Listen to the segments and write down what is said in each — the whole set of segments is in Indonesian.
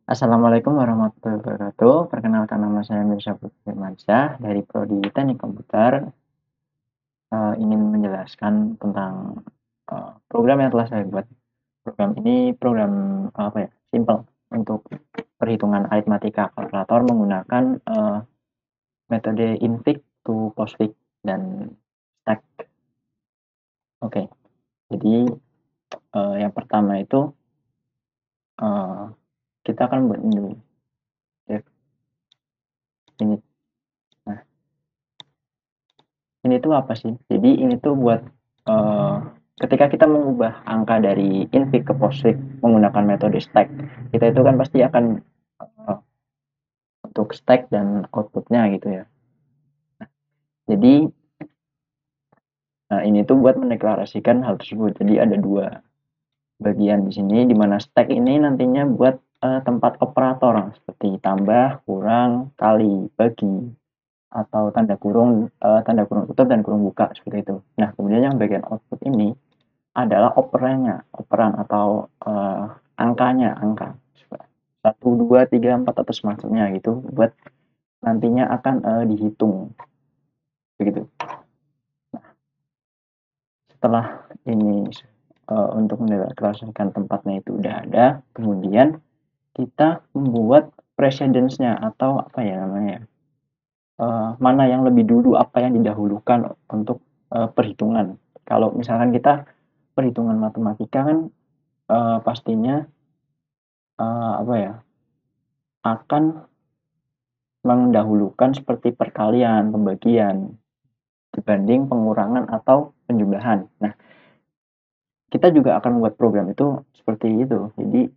Assalamualaikum warahmatullahi wabarakatuh. Perkenalkan nama saya Mirsya Firmansyah dari Prodi Teknik Komputer. Ingin menjelaskan tentang program yang telah saya buat. Program ini program apa ya? Simple untuk perhitungan aritmatika kalkulator menggunakan metode infig to postfig dan stack. Oke, jadi yang pertama itu uh, kita akan buat ini dulu. Ini. Nah, ini tuh apa sih? Jadi ini tuh buat uh, ketika kita mengubah angka dari infig ke postfig menggunakan metode stack, kita itu kan pasti akan uh, untuk stack dan outputnya gitu ya. Jadi ini tuh buat mendeklarasikan hal tersebut. Jadi ada dua bagian di sini, di mana stack ini nantinya buat tempat operator seperti tambah, kurang, kali, bagi, atau tanda kurung tutup dan kurung buka seperti itu. Nah, kemudian yang bagian output ini adalah operan atau angka 1, 2, 3, 4 atau semacamnya gitu buat nantinya akan dihitung begitu. Setelah ini untuk mendeklarasikan tempatnya itu udah ada, kemudian kita membuat precedence-nya atau apa ya namanya, mana yang lebih dulu, apa yang didahulukan untuk perhitungan. Kalau misalkan kita perhitungan matematika kan pastinya apa ya, akan mendahulukan seperti perkalian, pembagian dibanding pengurangan atau penjumlahan. Nah, kita juga akan membuat program itu seperti itu. Jadi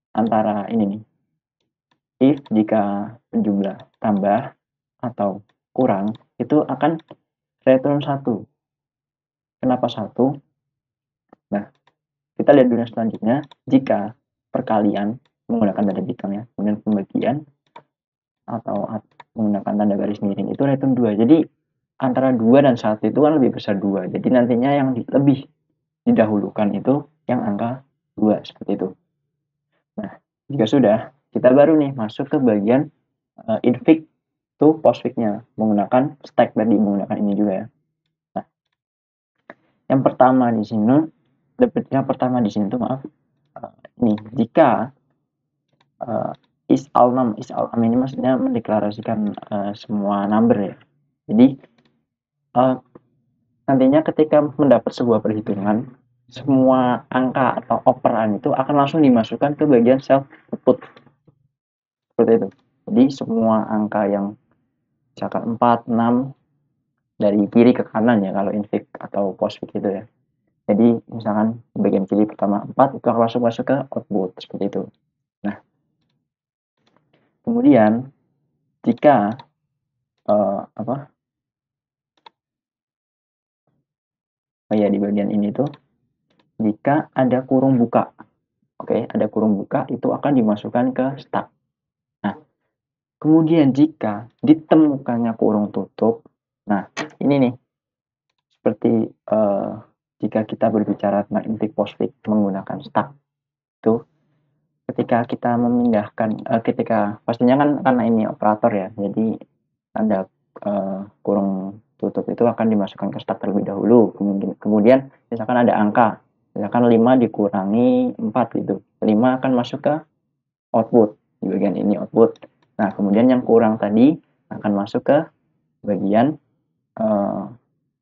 antara ini nih, if jika penjumlah tambah atau kurang itu akan return 1. Kenapa 1? Nah, kita lihat dulu selanjutnya. Jika perkalian menggunakan tanda bintang ya, kemudian pembagian atau menggunakan tanda garis miring itu return 2. Jadi antara 2 dan 1 itu kan lebih besar 2. Jadi nantinya yang lebih didahulukan itu yang angka 2 seperti itu. Nah, jika sudah, kita baru nih masuk ke bagian infig to postfig-nya menggunakan stack tadi, menggunakan ini juga ya. Nah, yang pertama di sini tuh maaf, ini jika is all num ini maksudnya mendeklarasikan semua number ya. Jadi nantinya ketika mendapat sebuah perhitungan, semua angka atau operan itu akan langsung dimasukkan ke bagian self output seperti itu. Jadi semua angka yang misalkan 4, 6 dari kiri ke kanan ya kalau infig atau postfig itu ya. Jadi misalkan bagian kiri pertama 4 itu akan langsung masuk ke output seperti itu. Nah, kemudian jika di bagian ini tuh jika ada kurung buka. Oke, ada kurung buka itu akan dimasukkan ke stack. Nah, kemudian jika ditemukannya kurung tutup, nah ini nih seperti jika kita berbicara tentang infig postfig menggunakan stack itu ketika kita memindahkan ketika pastinya kan karena ini operator ya, jadi tanda kurung tutup itu akan dimasukkan ke stack terlebih dahulu. Kemudian misalkan ada angka, misalkan 5 dikurangi 4 gitu, 5 akan masuk ke output di bagian ini output. Nah, kemudian yang kurang tadi akan masuk ke bagian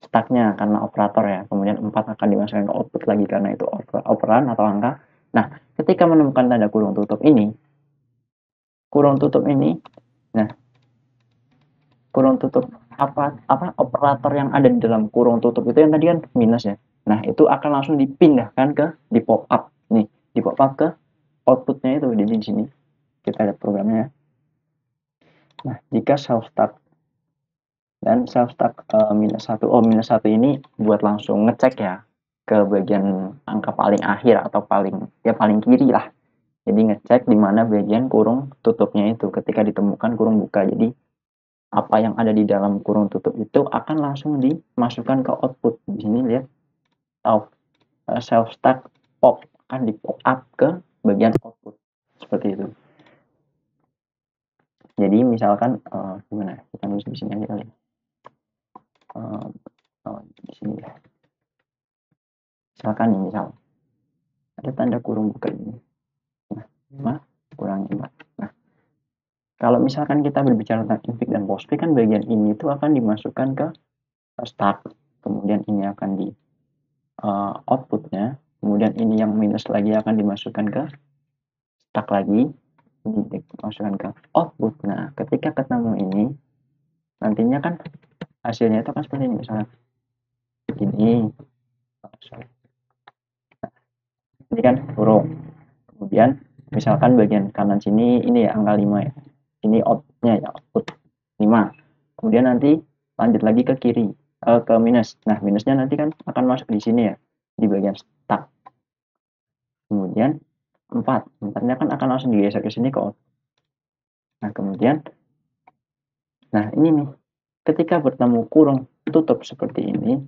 stacknya karena operator ya. Kemudian 4 akan dimasukkan ke output lagi karena itu operan atau angka. Nah, ketika menemukan tanda kurung tutup ini, nah kurung tutup apa operator yang ada di dalam kurung tutup itu yang tadi kan minus ya. Nah, itu akan langsung dipindahkan ke di pop up nih, di pop up ke outputnya itu. Jadi di sini kita lihat programnya. Nah, jika self start dan self start minus 1 ini buat langsung ngecek ya ke bagian angka paling akhir atau paling kiri lah. Jadi ngecek di mana bagian kurung tutupnya itu ketika ditemukan kurung buka. Jadi apa yang ada di dalam kurung tutup itu akan langsung dimasukkan ke output. Di sini lihat self stack pop akan di pop up ke bagian output seperti itu. Jadi misalkan gimana? Kita nulis di sini aja kali. Di sini ya. Misalkan nih, misal ada tanda kurung buka ini. Nah, 5 kurangi 4. Nah, kalau misalkan kita berbicara tentang invik dan postfik kan bagian ini itu akan dimasukkan ke start. Kemudian ini akan di outputnya. Kemudian ini yang minus lagi akan dimasukkan ke start lagi. Dimasukkan ke output. Nah, ketika ketemu ini, nantinya kan hasilnya itu akan seperti ini. Misalnya ini. Ini kan kurung. Kemudian misalkan bagian kanan sini ini ya angka 5 ya. Ini outputnya ya, output 5. Kemudian nanti lanjut lagi ke kiri, ke minus. Nah, minusnya nanti kan akan masuk di sini ya, di bagian start. Kemudian 4. 4-nya kan akan langsung digeser ke sini ke out. Nah, kemudian nah ini nih. Ketika bertemu kurung tutup seperti ini,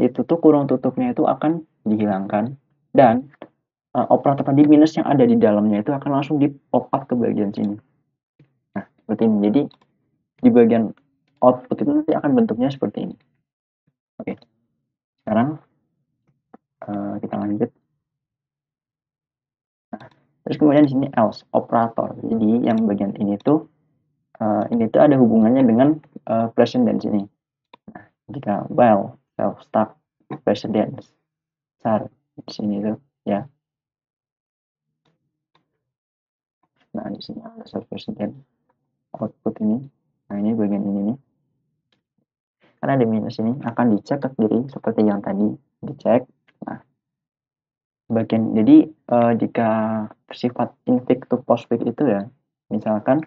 itu tuh kurung tutupnya itu akan dihilangkan dan operator tadi minus yang ada di dalamnya itu akan langsung di pop up ke bagian sini. Nah, seperti ini. Jadi di bagian output itu nanti akan bentuknya seperti ini. Oke. Sekarang kita lanjut. Nah, terus kemudian di sini else operator. Jadi yang bagian ini tuh ada hubungannya dengan precedence ini. Nah, jika while self start precedence besar di sini tuh ya. Nah, di sini ada self precedence output ini. Nah, ini bagian ini nih. Karena ada minus ini akan dicek ke kiri seperti yang tadi dicek. Nah, bagian jadi jika sifat invik to postfik itu ya, misalkan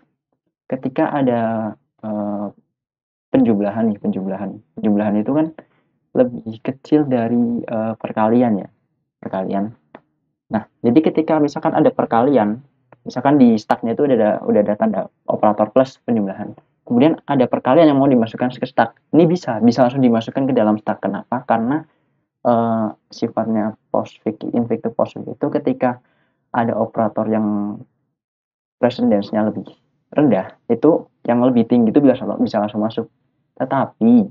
ketika ada penjumlahan itu kan lebih kecil dari perkalian ya, perkalian. Nah, jadi ketika misalkan ada perkalian, misalkan di stacknya itu udah ada tanda operator plus penjumlahan. Kemudian ada perkalian yang mau dimasukkan ke stack. Ini bisa langsung dimasukkan ke dalam stack. Kenapa? Karena sifatnya postfik, invik to postfik itu ketika ada operator yang precedence-nya lebih rendah, itu yang lebih tinggi itu bisa langsung masuk. Tetapi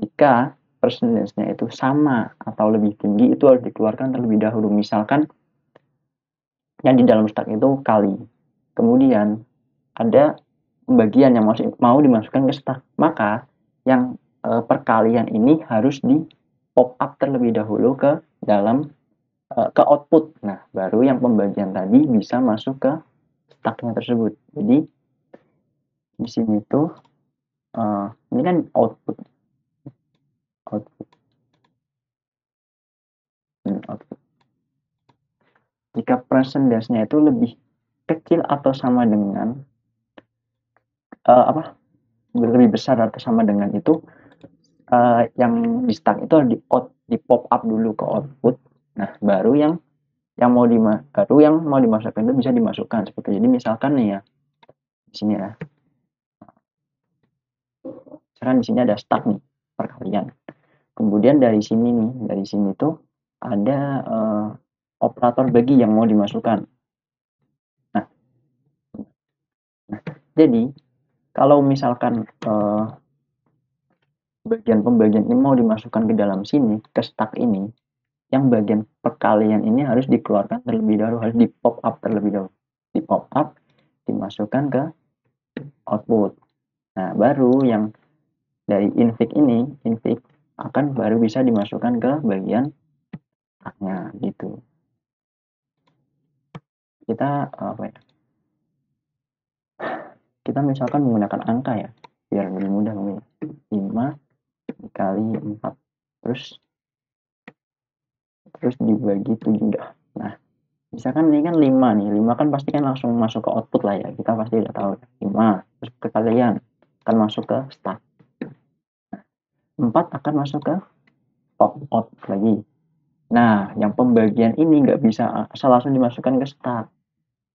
jika precedence-nya itu sama atau lebih tinggi, itu harus dikeluarkan terlebih dahulu. Misalkan yang di dalam stack itu kali, kemudian ada pembagian yang mau dimasukkan ke stack, maka yang perkalian ini harus di pop up terlebih dahulu ke dalam ke output. Nah, baru yang pembagian tadi bisa masuk ke stacknya tersebut. Jadi di sini tuh ini kan output. Jika precedence-nya itu lebih kecil atau sama dengan lebih besar atau sama dengan itu, yang di stack itu di pop up dulu ke output. Nah, baru yang mau dimasukkan itu bisa dimasukkan seperti jadi misalkan nih ya di sini ya. Misalkan di sini ada stack nih perkalian. Kemudian dari sini tuh ada operator bagi yang mau dimasukkan. Nah, jadi kalau misalkan bagian pembagian ini mau dimasukkan ke dalam sini, ke stack ini, yang bagian perkalian ini harus dikeluarkan terlebih dahulu, harus di pop up terlebih dahulu. Di pop up, dimasukkan ke output. Nah, baru yang dari invik akan baru bisa dimasukkan ke bagian stacknya gitu. Kita kita misalkan menggunakan angka ya, biar lebih mudah mungkin. 5 dikali 4 terus dibagi 7 dah. Nah, misalkan ini kan 5 nih, 5 kan pasti kan langsung masuk ke output lah ya, kita pasti udah tahu 5 terus perkalian akan masuk ke stack. 4 akan masuk ke pop out lagi. Nah, yang pembagian ini nggak bisa asal langsung dimasukkan ke stack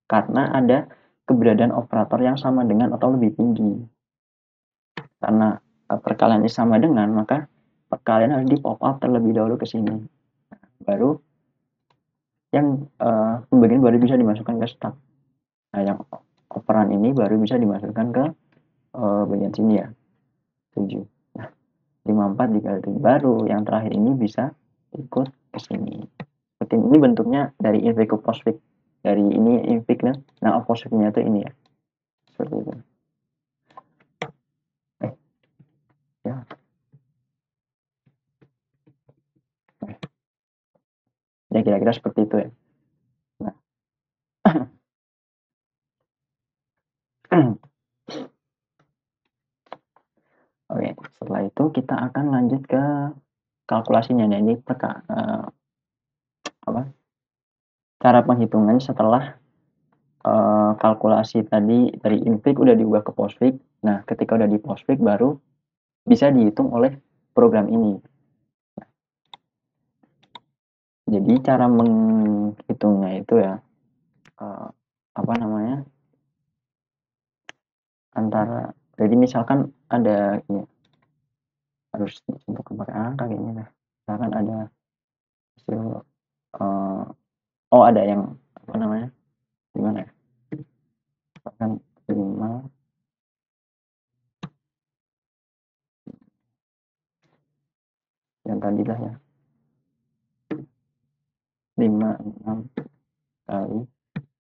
karena ada keberadaan operator yang sama dengan atau lebih tinggi. Karena perkalian ini sama dengan, maka perkalian harus di pop up terlebih dahulu ke sini. Baru yang pembagian baru bisa dimasukkan ke stack. Nah, yang operan ini baru bisa dimasukkan ke bagian sini ya, 7. Nah, 54 dikali 7 baru yang terakhir ini bisa ikut ke sini. Seperti ini bentuknya dari invik ke postfik. Dari ini invik, nah postfiknya itu ini ya. Seperti itu. Ya. Ya kira-kira seperti itu ya. Nah. Oke, setelah itu kita akan lanjut ke kalkulasinya. Nah, ini cara penghitungan setelah kalkulasi tadi dari invik udah diubah ke postfik. Nah, ketika udah di postfik baru bisa dihitung oleh program ini. Jadi cara menghitungnya itu ya antara, jadi misalkan ada ini, harus untuk pakai angka kayaknya nah. Misalkan ada hasil ada yang gimana ya, misalkan 5 yang tadi lah ya, 5 6 kali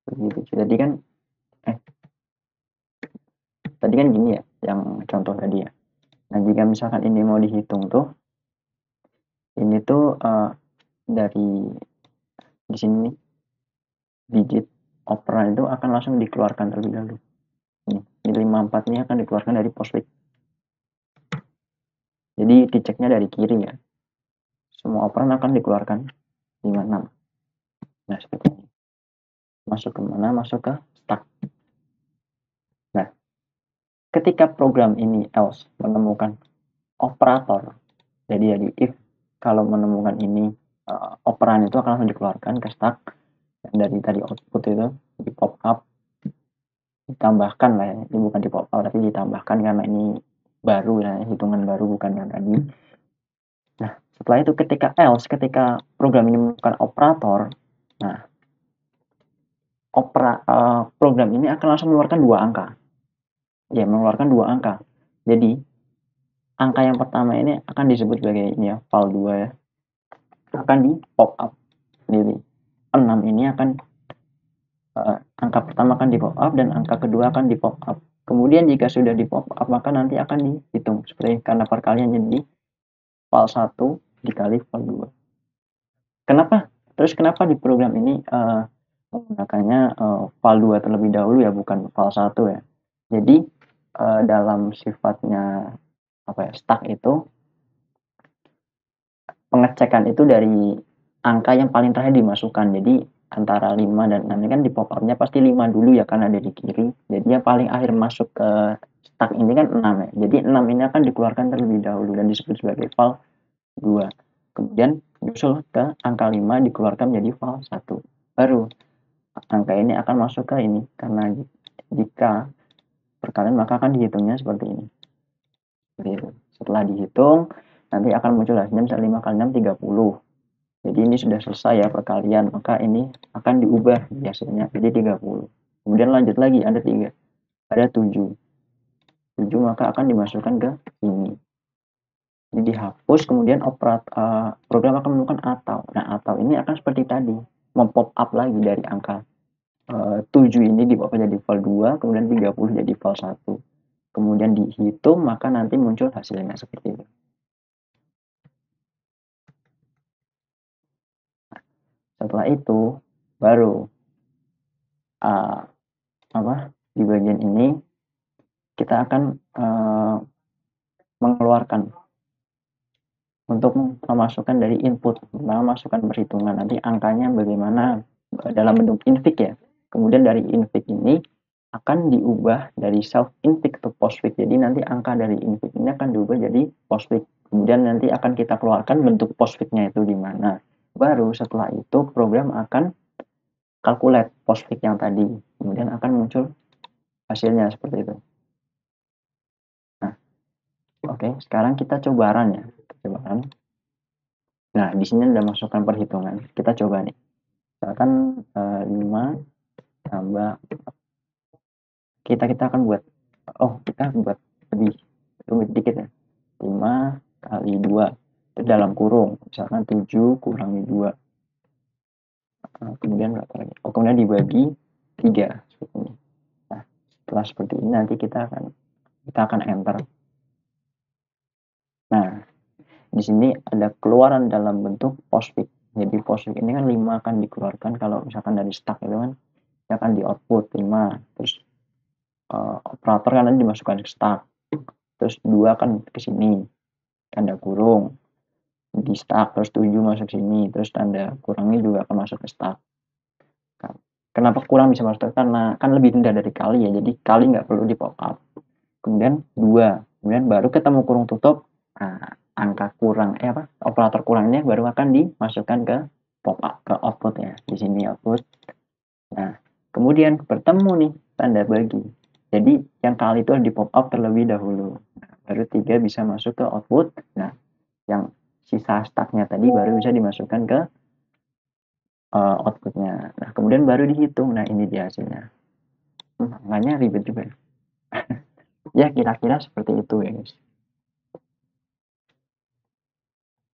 7. Jadi kan tadi kan gini ya yang contoh tadi ya. Nah, jika misalkan ini mau dihitung tuh, ini tuh dari di sini digit operan itu akan langsung dikeluarkan terlebih dahulu. Ini 54 ini akan dikeluarkan dari postfik. Jadi diceknya dari kiri ya. Semua operan akan dikeluarkan 56. Nah, seperti ini. Masuk ke mana? Masuk ke stack. Nah, ketika program ini else menemukan operator, jadi if kalau menemukan ini operan itu akan langsung dikeluarkan ke stack. Dan dari tadi output itu di pop up, ditambahkan lah ya, ini bukan di pop up tapi ditambahkan karena ini baru ya, hitungan baru bukan yang tadi. Nah, setelah itu ketika program ini menemukan operator, nah program ini akan langsung mengeluarkan 2 angka. Ya, mengeluarkan 2 angka. Jadi angka yang pertama ini akan disebut sebagai ini ya, val 2 ya. Akan di pop up. Jadi 6 ini akan angka pertama akan di pop up dan angka kedua akan di pop up. Kemudian jika sudah di pop up maka nanti akan dihitung seperti karena perkalian jadi val 1 dikali val 2. Kenapa di program ini menggunakannya val 2 terlebih dahulu ya, bukan val 1 ya. Jadi dalam sifatnya stack itu pengecekan itu dari angka yang paling terakhir dimasukkan. Jadi antara 5 dan 6 ini kan di pop up-nya pasti 5 dulu ya karena ada di kiri. Jadi yang paling akhir masuk ke stack ini kan 6 ya. Jadi 6 ini akan dikeluarkan terlebih dahulu dan disebut sebagai val 2. Kemudian nyusul ke angka 5 dikeluarkan menjadi val 1. Baru angka ini akan masuk ke ini karena jika perkalian maka akan dihitungnya seperti ini. Setelah dihitung nanti akan muncul hasilnya misalnya 5 kali 6 30. Jadi ini sudah selesai ya perkalian, maka ini akan diubah biasanya jadi 30. Kemudian lanjut lagi ada 3, ada 7. 7 maka akan dimasukkan ke sini. Ini dihapus, kemudian program akan menemukan atau. Nah, atau ini akan seperti tadi, mempop up lagi dari angka 7 ini di bawah jadi val 2, kemudian 30 jadi val 1. Kemudian dihitung, maka nanti muncul hasilnya seperti itu. Setelah itu, baru di bagian ini kita akan mengeluarkan untuk memasukkan dari input, memasukkan perhitungan nanti angkanya bagaimana dalam bentuk invik ya. Kemudian dari invik ini akan diubah dari self invik ke postfik. Jadi nanti angka dari invik ini akan diubah jadi postfik. Kemudian nanti akan kita keluarkan bentuk postfiknya itu di mana. Baru setelah itu program akan calculate postfik yang tadi. Kemudian akan muncul hasilnya seperti itu. Nah, oke, sekarang kita coba run ya. Coba run. Nah, di sini ada masukkan perhitungan. Kita coba nih. Misalkan 5 tambah. kita akan buat kita buat lebih rumit dikit ya. 5 kali 2 itu dalam kurung, misalkan 7 kurangi 2. Kemudian berapa lagi? Kemudian dibagi 3 seperti ini. Nah, setelah seperti ini nanti kita akan enter. Nah, di sini ada keluaran dalam bentuk postfix. Jadi postfix ini kan 5 akan dikeluarkan kalau misalkan dari stack itu kan akan di output 5. Terus operator kan nanti dimasukkan ke stack. Terus 2 kan ke sini. Tanda kurung di stack, terus 7 masuk sini, terus tanda kurangnya juga akan masuk ke stack. Kenapa kurang bisa masuk? Karena kan lebih rendah dari kali ya, jadi kali nggak perlu di pop up. Kemudian 2, kemudian baru ketemu kurung tutup. Nah, angka kurang operator kurangnya baru akan dimasukkan ke pop up, ke outputnya. Di sini output. Nah, kemudian bertemu nih tanda bagi. Jadi yang kali itu di pop up terlebih dahulu. Nah, baru 3 bisa masuk ke output. Nah, yang sisa stacknya tadi baru bisa dimasukkan ke outputnya. Nah, kemudian baru dihitung. Nah, ini dia hasilnya. Makanya ribet juga. Ya, kira-kira seperti itu ya, guys.